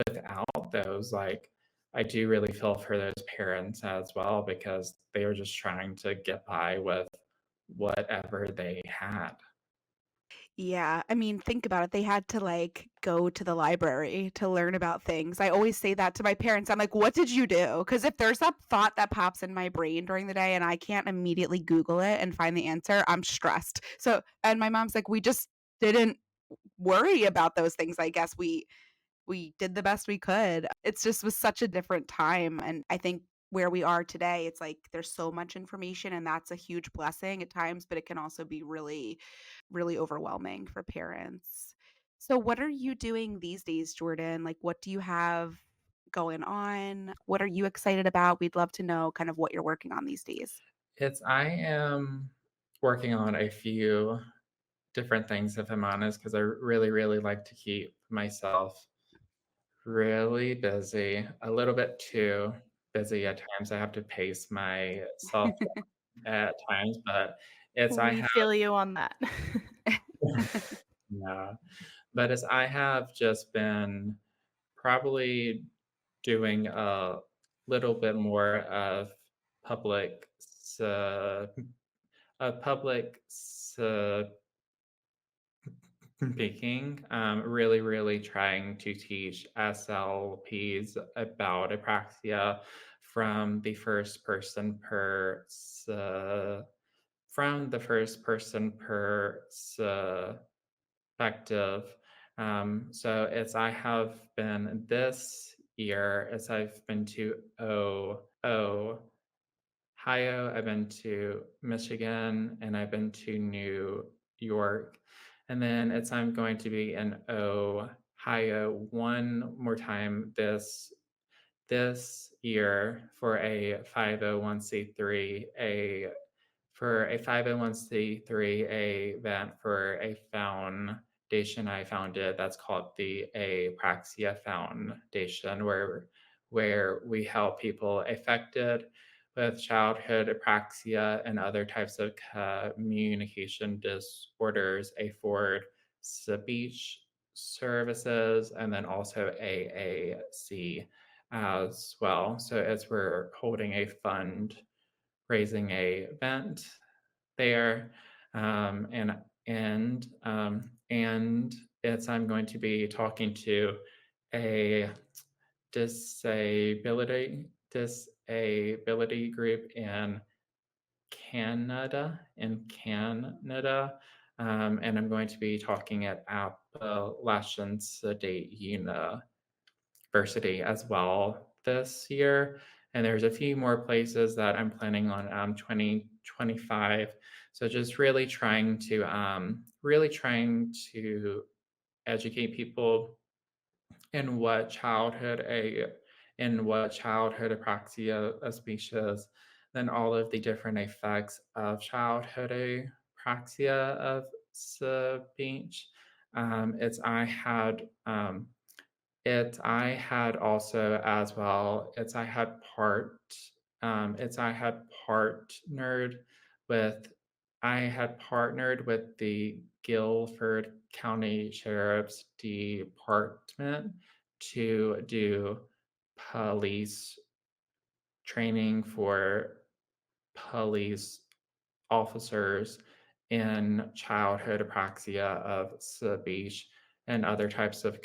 without those, like I do really feel for those parents as well because they were just trying to get by with whatever they had. Yeah, I mean, think about it. They had to like go to the library to learn about things. I always say that to my parents. I'm like, "What did you do?" Because if there's a thought that pops in my brain during the day and I can't immediately Google it and find the answer, I'm stressed. So, and my mom's like, "We just didn't worry about those things. I guess we did the best we could." It's just was such a different time. And I think where we are today, it's like there's so much information, and that's a huge blessing at times, but it can also be really, really overwhelming for parents. So, what are you doing these days, Jordan? Like, what do you have going on? What are you excited about? We'd love to know kind of what you're working on these days. I am working on a few different things, if I'm honest, because I really, really like to keep myself really busy, a little bit too busy at times. I have to pace myself at times, but it's I We have feel you on that. yeah, but as I have just been probably doing a little bit more of public public speaking, really, really trying to teach SLPs about apraxia from the first person from the first person perspective. So as I have been this year, as I've been to Ohio, I've been to Michigan, and I've been to New York. And then it's I'm going to be in Ohio one more time this year for a 501c3 a 501c3 event for a foundation I founded that's called the Apraxia Foundation, where we help people affected with childhood apraxia and other types of communication disorders afford speech services and then also AAC as well. So as we're holding a fund raising a event there, and and it's I'm going to be talking to a disability group in Canada, and I'm going to be talking at Appalachian State University as well this year. And there's a few more places that I'm planning on 2025. So just really trying to educate people in what childhood apraxia a species, then all of the different effects of childhood apraxia of speech. It's I had also as well. I had partnered with the Guilford County Sheriff's Department to do police training for police officers in childhood apraxia of speech and other types of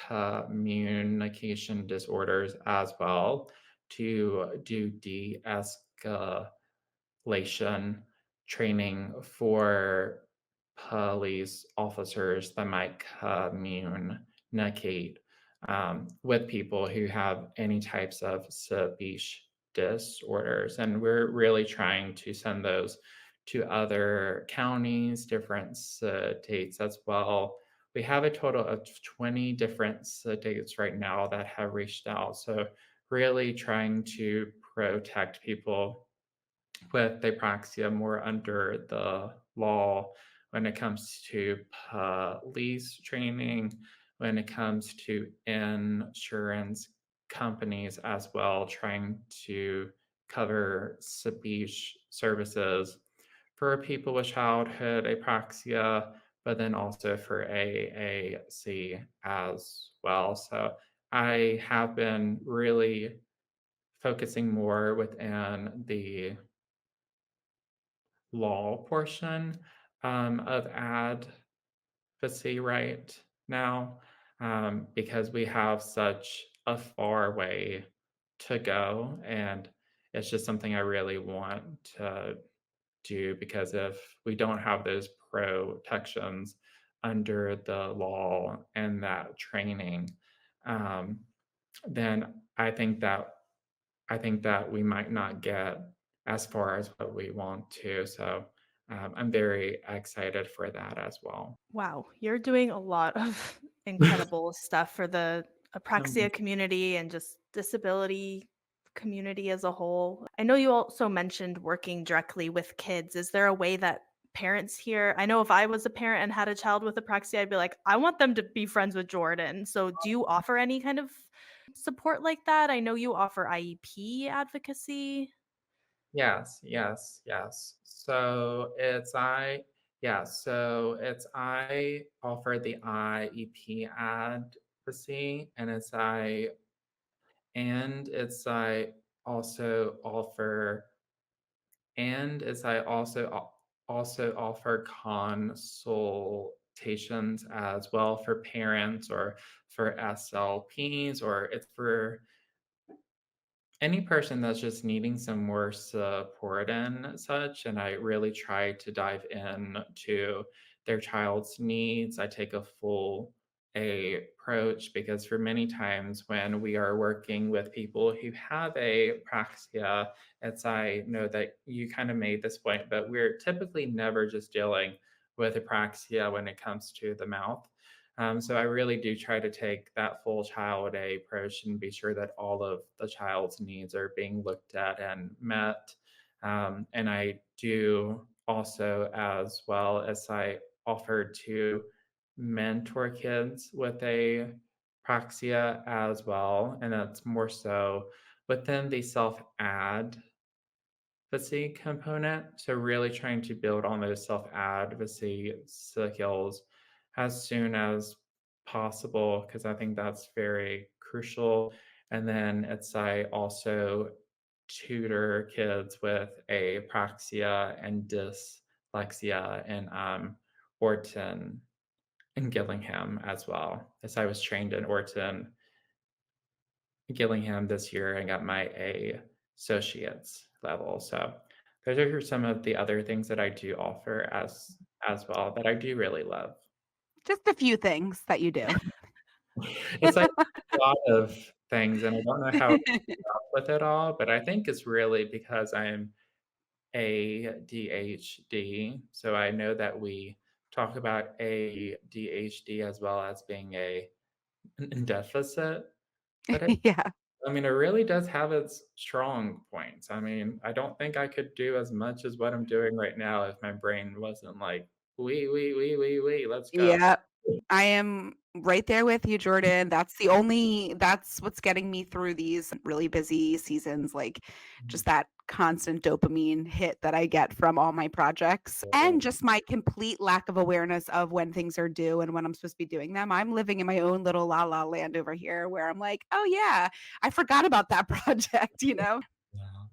communication disorders as well to do de-escalation training for police officers that might communicate with people who have any types of speech disorders. And we're really trying to send those to other counties, different states as well. We have a total of 20 different states right now that have reached out. So, really trying to protect people with apraxia more under the law when it comes to police training, when it comes to insurance companies as well, trying to cover speech services for people with childhood apraxia, but then also for AAC as well. So I have been really focusing more within the law portion of advocacy right now because we have such a far way to go. And it's just something I really want to do because if we don't have those protections under the law and that training, um, then I think that we might not get as far as what we want to. So I'm very excited for that as well. Wow, you're doing a lot of incredible stuff for the Um, apraxia community and just disability community as a whole? I know you also mentioned working directly with kids. Is there a way that parents here, I know if I was a parent and had a child with apraxia, I'd be like, I want them to be friends with Jordan. So do you offer any kind of support like that? I know you offer IEP advocacy. Yes, yes, yes. So it's I offer the IEP advocacy, and it's I also offer and it's I also offer consultations as well for parents or for SLPs, or it's for any person that's just needing some more support and such. And I really try to dive in to their child's needs. I take a full approach because for many times when we are working with people who have a praxia, it's I know that you kind of made this point, but we're typically never just dealing with apraxia when it comes to the mouth. So I really do try to take that full child approach and be sure that all of the child's needs are being looked at and met. And I do also, as well as I offer to mentor kids with a praxia as well, and that's more so within the self ad advocacy component. So really trying to build on those self-advocacy skills as soon as possible, because I think that's very crucial. And then I also tutor kids with apraxia and dyslexia in Orton and Gillingham as well, as I was trained in Orton Gillingham this year and got my associate's level. So those are some of the other things that I do offer as well that I do really love. Just a few things that you do. It's like a lot of things, and I don't know how to keep up with it all, but I think it's really because I'm ADHD. So I know that we talk about ADHD as well as being an deficit, but Yeah. I mean, it really does have its strong points. I mean, I don't think I could do as much as what I'm doing right now if my brain wasn't like, "We, let's go." Yeah. I am right there with you, Jordan. That's what's getting me through these really busy seasons, like Mhm. just that constant dopamine hit that I get from all my projects Absolutely. and just my complete lack of awareness of when things are due and when I'm supposed to be doing them. I'm living in my own little la la land over here where I'm like, "Oh yeah, I forgot about that project," you know? Yeah,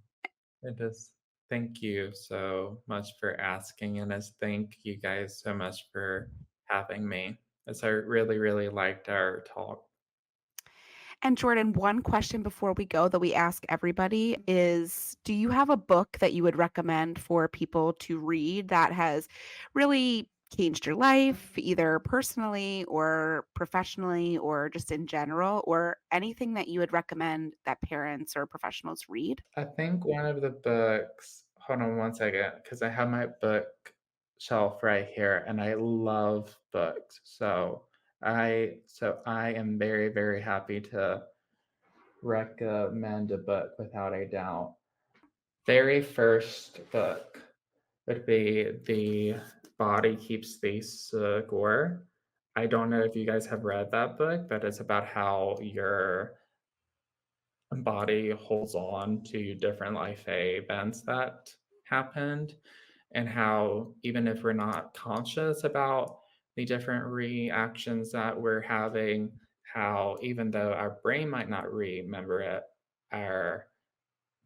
it is. Thank you so much for asking, and as thank you guys so much for having me, as I really, really liked our talk. And Jordan, one question before we go that we ask everybody is, do you have a book that you would recommend for people to read that has really changed your life, either personally or professionally or just in general, or anything that you would recommend that parents or professionals read? I think one of the books, hold on one second, because I have my book shelf right here and I love books. So I am very, very happy to recommend a book without a doubt. Very first book would be The Body Keeps the Score. I don't know if you guys have read that book, but it's about how your body holds on to different life events that happened, and how even if we're not conscious about the different reactions that we're having, how even though our brain might not remember it, our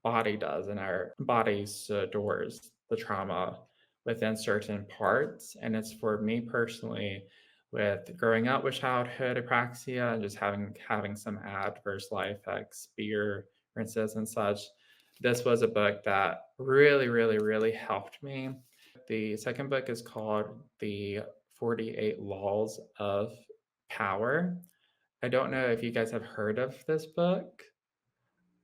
body does, and our body stores the trauma within certain parts. And it's for me personally, with growing up with childhood apraxia and just having some adverse life experiences and such. This was a book that really, really, really helped me. The second book is called The 48 Laws of Power. I don't know if you guys have heard of this book.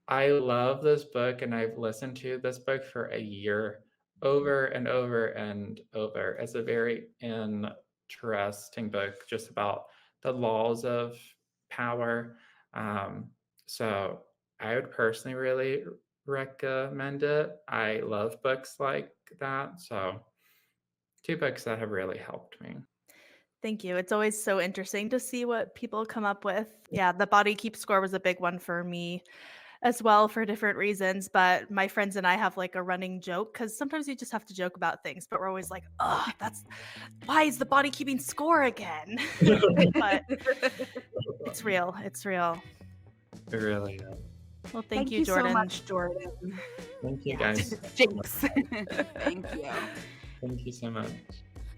I love this book, and I've listened to this book for a year over and over and over. It's a very interesting book just about the laws of power. Um, so I would personally really recommend it. I love books like that. So, two books that have really helped me. Thank you. It's always so interesting to see what people come up with. Yeah, the Body Keep score was a big one for me as well for different reasons. But my friends and I have like a running joke because sometimes you just have to joke about things, but we're always like, oh, that's why is the body keeping score again? But it's real. It's real. It really is. Well, thank Thank you, you so Jordan. much, Jordan. Thank you Yeah, guys. Jinx. Thank you. Thank you so much.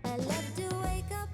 I love to wake up